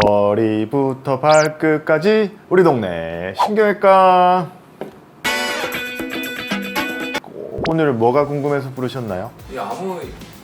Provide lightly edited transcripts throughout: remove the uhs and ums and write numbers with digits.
머리부터 발끝까지 우리 동네 신경외과. 오늘 뭐가 궁금해서 부르셨나요? 아무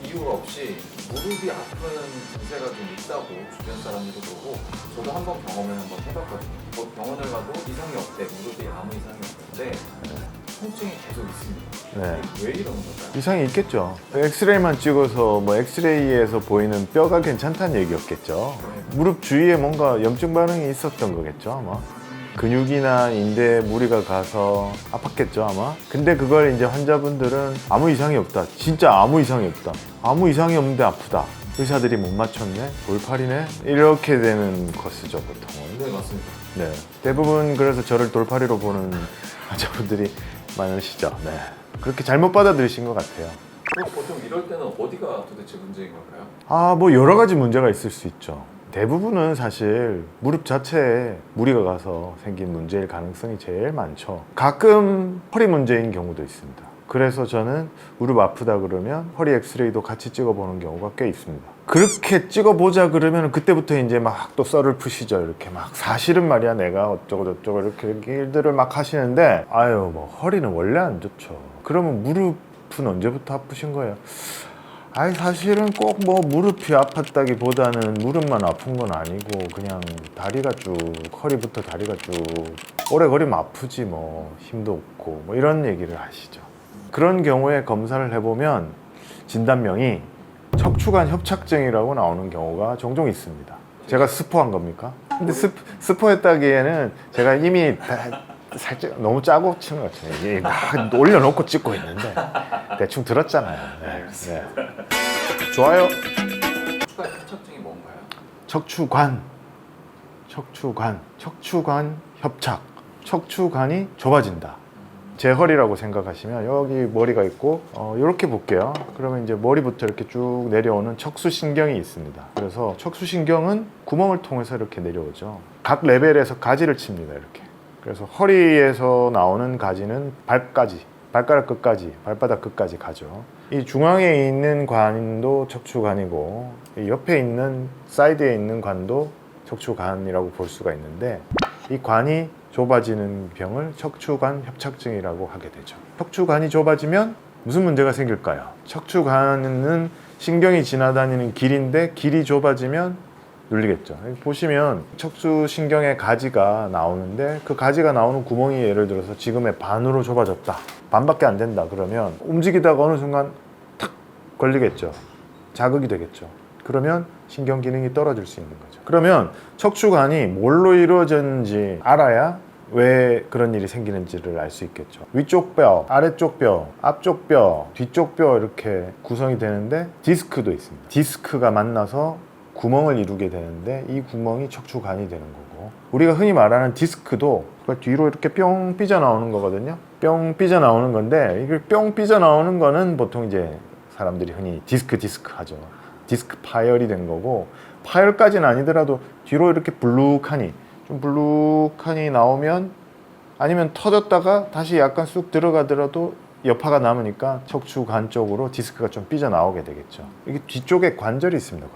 이유가 없이 무릎이 아픈 증세가 좀 있다고 주변 사람들도 그러고 저도 한번 경험을 한번 해봤거든요. 병원을 가도 이상이 없대, 무릎이 아무 이상이 없는데 통증이 계속 있습니다. 네. 왜 이러는 걸까요? 이상이 있겠죠. 엑스레이만 찍어서 뭐 엑스레이에서 보이는 뼈가 괜찮다는 얘기였겠죠. 무릎 주위에 뭔가 염증 반응이 있었던 거겠죠, 아마. 근육이나 인대에 무리가 가서 아팠겠죠, 아마. 근데 그걸 이제 환자분들은 아무 이상이 없다, 진짜 아무 이상이 없다, 아무 이상이 없는데 아프다, 의사들이 못 맞췄네, 돌팔이네, 이렇게 되는 코스죠, 보통은. 네, 맞습니다. 네, 대부분 그래서 저를 돌팔이로 보는 환자분들이 많으시죠. 네, 그렇게 잘못 받아들이신 것 같아요. 그럼 보통 이럴 때는 어디가 도대체 문제인 걸까요? 뭐 여러 가지 문제가 있을 수 있죠. 대부분은 사실 무릎 자체에 무리가 가서 생긴 문제일 가능성이 제일 많죠. 가끔 허리 문제인 경우도 있습니다. 그래서 저는 무릎 아프다 그러면 허리 엑스레이도 같이 찍어보는 경우가 꽤 있습니다. 그렇게 찍어보자 그러면 그때부터 이제 막 또 썰을 푸시죠. 이렇게 막 사실은 말이야 내가 어쩌고 저쩌고 이렇게 일들을 막 하시는데, 아유 뭐 허리는 원래 안 좋죠. 그러면 무릎은 언제부터 아프신 거예요? 사실은 꼭 뭐 무릎이 아팠다기보다는 무릎만 아픈 건 아니고 그냥 다리가 쭉, 허리부터 다리가 쭉 오래 걸리면 아프지 뭐, 힘도 없고 뭐 이런 얘기를 하시죠. 그런 경우에 검사를 해보면 진단명이 척추관 협착증이라고 나오는 경우가 종종 있습니다. 제가 스포한 겁니까? 근데 스포했다기에는 제가 이미 살짝 너무 짜고 치는 것 같아요. 이게 막 올려놓고 찍고 있는데 대충 들었잖아요. 네. 네. 좋아요. 척추관 협착증이 뭔가요? 척추관 협착. 척추관이 좁아진다. 제 허리라고 생각하시면 여기 머리가 있고 이렇게 볼게요. 그러면 이제 머리부터 이렇게 쭉 내려오는 척수신경이 있습니다. 그래서 척수신경은 구멍을 통해서 이렇게 내려오죠. 각 레벨에서 가지를 칩니다. 이렇게. 그래서 허리에서 나오는 가지는 발까지, 발가락 끝까지, 발바닥 끝까지 가죠. 이 중앙에 있는 관도 척추관이고 이 옆에 있는 사이드에 있는 관도 척추관이라고 볼 수가 있는데, 이 관이 좁아지는 병을 척추관 협착증이라고 하게 되죠. 척추관이 좁아지면 무슨 문제가 생길까요? 척추관은 신경이 지나다니는 길인데 길이 좁아지면 눌리겠죠. 보시면 척추신경의 가지가 나오는데 그 가지가 나오는 구멍이 예를 들어서 지금의 반으로 좁아졌다, 반밖에 안 된다 그러면 움직이다가 어느 순간 탁 걸리겠죠. 자극이 되겠죠. 그러면 신경 기능이 떨어질 수 있는 거죠. 그러면 척추관이 뭘로 이루어졌는지 알아야 왜 그런 일이 생기는지를 알 수 있겠죠. 위쪽 뼈, 아래쪽 뼈, 앞쪽 뼈, 뒤쪽 뼈 이렇게 구성이 되는데 디스크도 있습니다. 디스크가 만나서 구멍을 이루게 되는데 이 구멍이 척추관이 되는 거고, 우리가 흔히 말하는 디스크도 뒤로 이렇게 뿅 삐져나오는 거거든요. 뿅 삐져나오는 건데, 이걸 뿅 삐져나오는 거는 보통 이제 사람들이 흔히 디스크 하죠. 디스크 파열이 된 거고, 파열까지는 아니더라도 뒤로 이렇게 블룩하니 나오면, 아니면 터졌다가 다시 약간 쑥 들어가더라도 여파가 남으니까 척추관 쪽으로 디스크가 좀 삐져나오게 되겠죠. 이게 뒤쪽에 관절이 있습니다.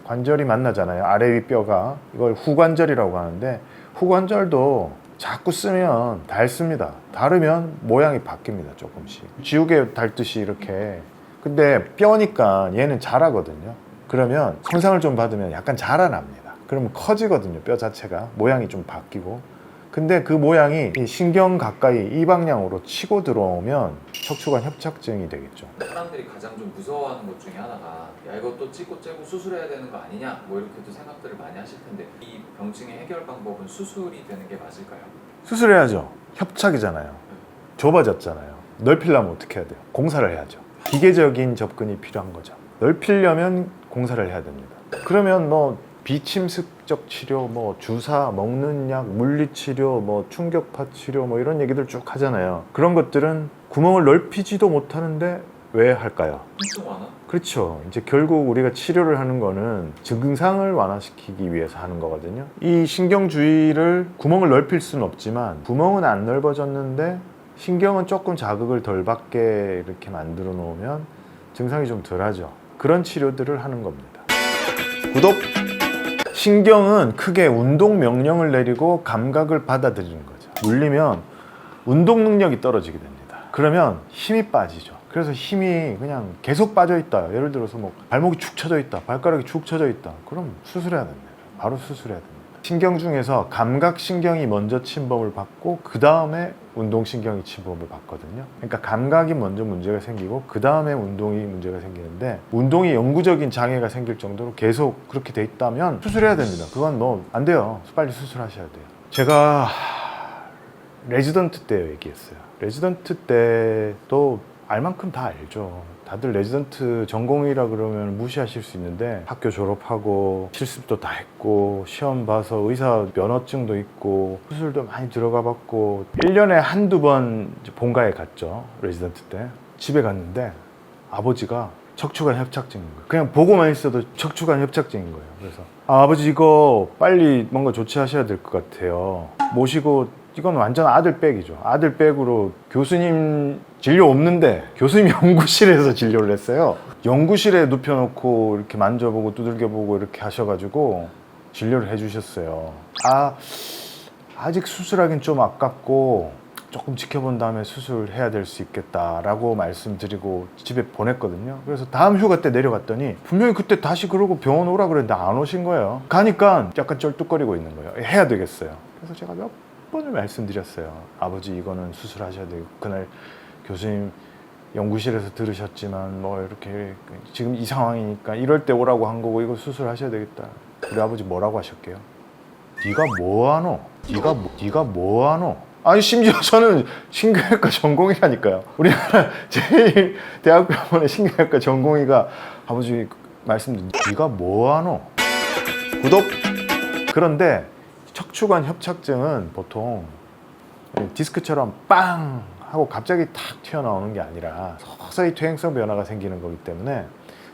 관절이 만나잖아요. 아래 위 뼈가. 이걸 후관절이라고 하는데, 후관절도 자꾸 쓰면 닳습니다. 닳으면 모양이 바뀝니다. 조금씩 지우개 닳듯이 이렇게. 근데 뼈니까 얘는 자라거든요. 그러면 손상을 좀 받으면 약간 자라납니다. 그러면 커지거든요. 뼈 자체가 모양이 좀 바뀌고. 근데 그 모양이 이 신경 가까이 이 방향으로 치고 들어오면 척추관 협착증이 되겠죠. 사람들이 가장 좀 무서워하는 것 중에 하나가 이것도 찍고 째고 수술해야 되는 거 아니냐 뭐 이렇게도 생각들을 많이 하실 텐데, 이 병증의 해결 방법은 수술이 되는 게 맞을까요? 수술해야죠. 협착이잖아요. 좁아졌잖아요. 넓히려면 어떻게 해야 돼요? 공사를 해야죠. 기계적인 접근이 필요한 거죠. 넓히려면 공사를 해야 됩니다. 그러면 뭐 비침습적 치료, 뭐 주사, 먹는 약, 물리치료, 뭐 충격파 치료, 뭐 이런 얘기들 쭉 하잖아요. 그런 것들은 구멍을 넓히지도 못하는데 왜 할까요? 통증 완화? 그렇죠. 이제 결국 우리가 치료를 하는 거는 증상을 완화시키기 위해서 하는 거거든요. 이 신경 주위를 구멍을 넓힐 수는 없지만, 구멍은 안 넓어졌는데 신경은 조금 자극을 덜 받게 이렇게 만들어 놓으면 증상이 좀 덜하죠. 그런 치료들을 하는 겁니다. 구독! 신경은 크게 운동 명령을 내리고 감각을 받아들이는 거죠. 눌리면 운동 능력이 떨어지게 됩니다. 그러면 힘이 빠지죠. 그래서 힘이 그냥 계속 빠져 있다. 예를 들어서 뭐 발목이 축 처져 있다, 발가락이 축 처져 있다. 그럼 수술해야 됩니다. 바로 수술해야 됩니다. 신경 중에서 감각신경이 먼저 침범을 받고 그 다음에 운동신경이 침범을 받거든요. 그러니까 감각이 먼저 문제가 생기고 그 다음에 운동이 문제가 생기는데, 운동이 영구적인 장애가 생길 정도로 계속 그렇게 돼 있다면 수술해야 됩니다. 그건 뭐 안 돼요. 빨리 수술하셔야 돼요. 제가 레지던트 때 얘기했어요. 레지던트 때도 알만큼 다 알죠. 다들 레지던트 전공이라 그러면 무시하실 수 있는데, 학교 졸업하고 실습도 다 했고 시험 봐서 의사 면허증도 있고 수술도 많이 들어가 봤고 1년에 한두 번 본가에 갔죠. 레지던트 때 집에 갔는데 아버지가 척추관 협착증인 거예요. 그냥 보고만 있어도 척추관 협착증인 거예요. 그래서 아버지 이거 빨리 뭔가 조치하셔야 될 것 같아요. 모시고, 이건 완전 아들백이죠. 아들백으로 교수님 진료 없는데 교수님 연구실에서 진료를 했어요. 연구실에 눕혀놓고 이렇게 만져보고 두들겨보고 이렇게 하셔가지고 진료를 해주셨어요. 아직 수술하긴 좀 아깝고 조금 지켜본 다음에 수술해야 될 수 있겠다라고 말씀드리고 집에 보냈거든요. 그래서 다음 휴가 때 내려갔더니 분명히 그때 다시 그러고 병원 오라 그랬는데 안 오신 거예요. 가니까 약간 쩔뚝거리고 있는 거예요. 해야 되겠어요. 그래서 제가 몇 번을 말씀드렸어요. 아버지 이거는 수술하셔야 돼요. 그날 교수님 연구실에서 들으셨지만 뭐 이렇게 지금 이 상황이니까 이럴 때 오라고 한 거고 이거 수술하셔야 되겠다. 우리 아버지 뭐라고 하셨게요? 네가 뭐하노? 네가 뭐하노? 아니 심지어 저는 신경외과 전공이라니까요. 우리나라 제일 대학병원의 신경외과 전공의가 아버지 말씀드린 네가 뭐하노? 구독! 그런데 척추관 협착증은 보통 디스크처럼 빵 하고 갑자기 탁 튀어나오는 게 아니라 서서히 퇴행성 변화가 생기는 거기 때문에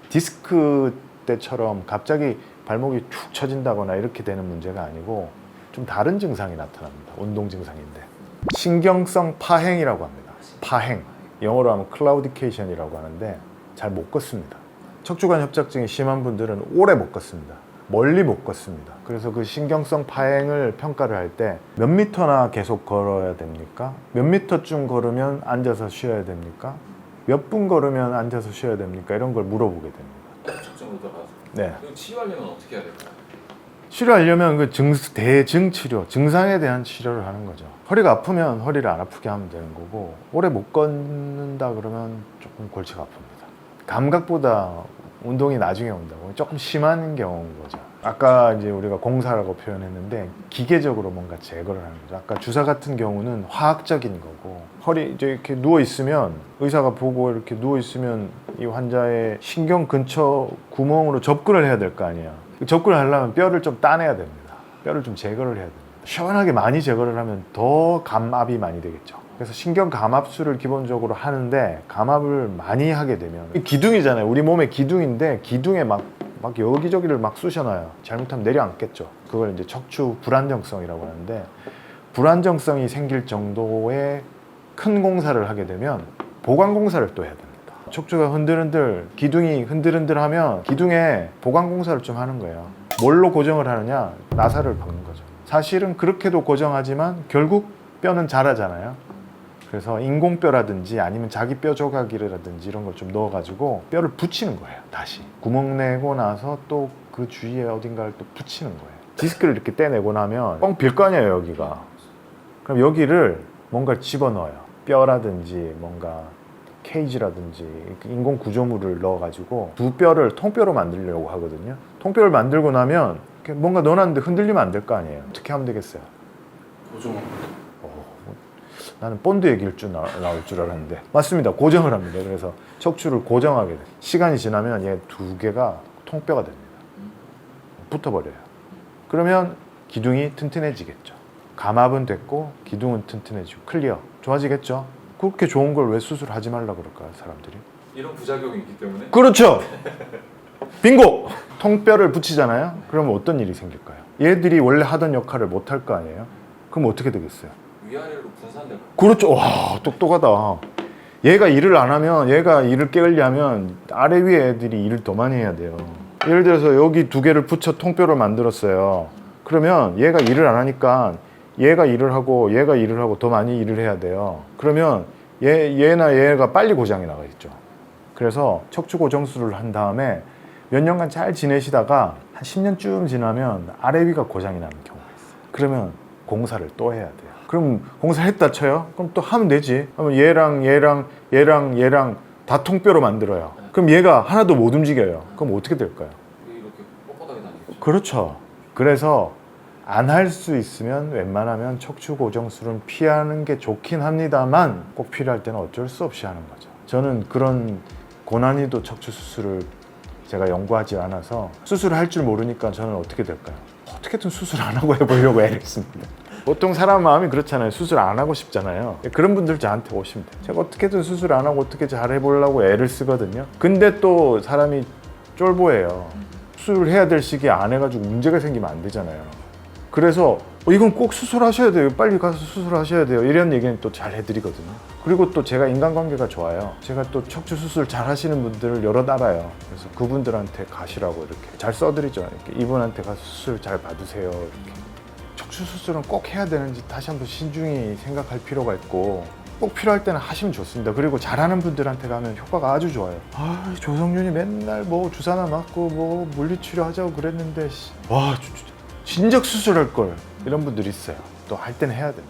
디스크 때처럼 갑자기 발목이 축 처진다거나 이렇게 되는 문제가 아니고 좀 다른 증상이 나타납니다. 운동 증상인데 신경성 파행이라고 합니다. 파행, 영어로 하면 클라우디케이션이라고 하는데 잘 못 걷습니다. 척추관 협착증이 심한 분들은 오래 못 걷습니다. 멀리 못 걷습니다. 그래서 그 신경성 파행을 평가를 할 때 몇 미터나 계속 걸어야 됩니까? 몇 미터쯤 걸으면 앉아서 쉬어야 됩니까? 몇 분 걸으면 앉아서 쉬어야 됩니까? 이런 걸 물어보게 됩니다. 측정으로 들어가서. 네. 그럼 치료하려면 어떻게 해야 될까요? 치료하려면 그 대증 치료, 증상에 대한 치료를 하는 거죠. 허리가 아프면 허리를 안 아프게 하면 되는 거고, 오래 못 걷는다 그러면 조금 골치가 아픕니다. 감각보다 운동이 나중에 온다고 조금 심한 경우인 거죠. 아까 이제 우리가 공사라고 표현했는데 기계적으로 뭔가 제거를 하는 거죠. 아까 주사 같은 경우는 화학적인 거고, 허리 이제 이렇게 누워 있으면 의사가 보고 이렇게 누워 있으면 이 환자의 신경 근처 구멍으로 접근을 해야 될 거 아니에요. 접근을 하려면 뼈를 좀 따내야 됩니다. 뼈를 좀 제거를 해야 됩니다. 시원하게 많이 제거를 하면 더 감압이 많이 되겠죠. 그래서 신경 감압술을 기본적으로 하는데, 감압을 많이 하게 되면 기둥이잖아요. 우리 몸의 기둥인데 기둥에 막 여기저기를 막 쑤셔놔요. 잘못하면 내려앉겠죠. 그걸 이제 척추 불안정성이라고 하는데, 불안정성이 생길 정도의 큰 공사를 하게 되면 보강 공사를 또 해야 됩니다. 척추가 흔들흔들, 기둥이 흔들흔들하면 기둥에 보강 공사를 좀 하는 거예요. 뭘로 고정을 하느냐? 나사를 박는 거죠. 사실은 그렇게도 고정하지만 결국 뼈는 자라잖아요. 그래서 인공뼈라든지 아니면 자기 뼈 조각이라든지 이런 걸 좀 넣어가지고 뼈를 붙이는 거예요. 다시 구멍 내고 나서 또 그 주위에 어딘가를 또 붙이는 거예요. 디스크를 이렇게 떼내고 나면 뻥 빌 거 아니에요, 여기가. 그럼 여기를 뭔가 집어넣어요. 뼈라든지 뭔가 케이지라든지 인공 구조물을 넣어가지고 두 뼈를 통뼈로 만들려고 하거든요. 통뼈를 만들고 나면 뭔가 넣어놨는데 흔들리면 안 될 거 아니에요. 어떻게 하면 되겠어요? 고정합니다. 나는 본드 얘기일 줄 나올 줄 알았는데 맞습니다. 고정을 합니다. 그래서 척추를 고정하게 돼요. 시간이 지나면 얘 두 개가 통뼈가 됩니다. 붙어버려요. 그러면 기둥이 튼튼해지겠죠. 감압은 됐고 기둥은 튼튼해지고 클리어 좋아지겠죠. 그렇게 좋은 걸 왜 수술하지 말라 그럴까요, 사람들이? 이런 부작용이 있기 때문에. 그렇죠. 빙고! 통뼈를 붙이잖아요. 그러면 어떤 일이 생길까요? 얘들이 원래 하던 역할을 못 할 거 아니에요. 그럼 어떻게 되겠어요? 위아래로 분산될 거. 그렇죠. 와, 똑똑하다. 얘가 일을 안 하면, 얘가 일을 게을리하면 아래 위에 애들이 일을 더 많이 해야 돼요. 예를 들어서 여기 두 개를 붙여 통뼈를 만들었어요. 그러면 얘가 일을 안 하니까 얘가 일을 하고 얘가 일을 하고 더 많이 일을 해야 돼요. 그러면 얘나 얘가 빨리 고장이 나가겠죠. 그래서 척추 고정술을 한 다음에 몇 년간 잘 지내시다가 한 10년쯤 지나면 아래 위가 고장이 나는 경우가 있어요. 그러면 공사를 또 해야 돼요. 그럼 공사했다 쳐요? 그럼 또 하면 되지. 그러면 얘랑 다 통뼈로 만들어요. 그럼 얘가 하나도 못 움직여요. 그럼 어떻게 될까요? 이렇게 뻣뻣하게 다니겠죠. 그렇죠. 그래서 안 할 수 있으면 웬만하면 척추 고정술은 피하는 게 좋긴 합니다만 꼭 필요할 때는 어쩔 수 없이 하는 거죠. 저는 그런 고난이도 척추 수술을 제가 연구하지 않아서 수술을 할 줄 모르니까 저는 어떻게 될까요? 어떻게든 수술 안 하고 해보려고 애를 씁니다. 보통 사람 마음이 그렇잖아요. 수술 안 하고 싶잖아요. 그런 분들 저한테 오시면 돼요. 제가 어떻게든 수술 안 하고 어떻게 잘 해보려고 애를 쓰거든요. 근데 또 사람이 쫄보예요. 수술을 해야 될 시기에 안 해가지고 문제가 생기면 안 되잖아요. 그래서 이건 꼭 수술하셔야 돼요. 빨리 가서 수술하셔야 돼요. 이런 얘기는 또 잘 해드리거든요. 그리고 또 제가 인간관계가 좋아요. 제가 또 척추 수술 잘 하시는 분들을 여러 알아요. 그래서 그분들한테 가시라고 이렇게 잘 써드리죠. 이렇게 이분한테 가서 수술 잘 받으세요. 이렇게. 척추 수술은 꼭 해야 되는지 다시 한번 신중히 생각할 필요가 있고 꼭 필요할 때는 하시면 좋습니다. 그리고 잘하는 분들한테 가면 효과가 아주 좋아요. 아, 조성준이 맨날 뭐 주사나 맞고 뭐 물리치료 하자고 그랬는데 와 진작 수술할 걸 이런 분들이 있어요. 또 할 때는 해야 됩니다.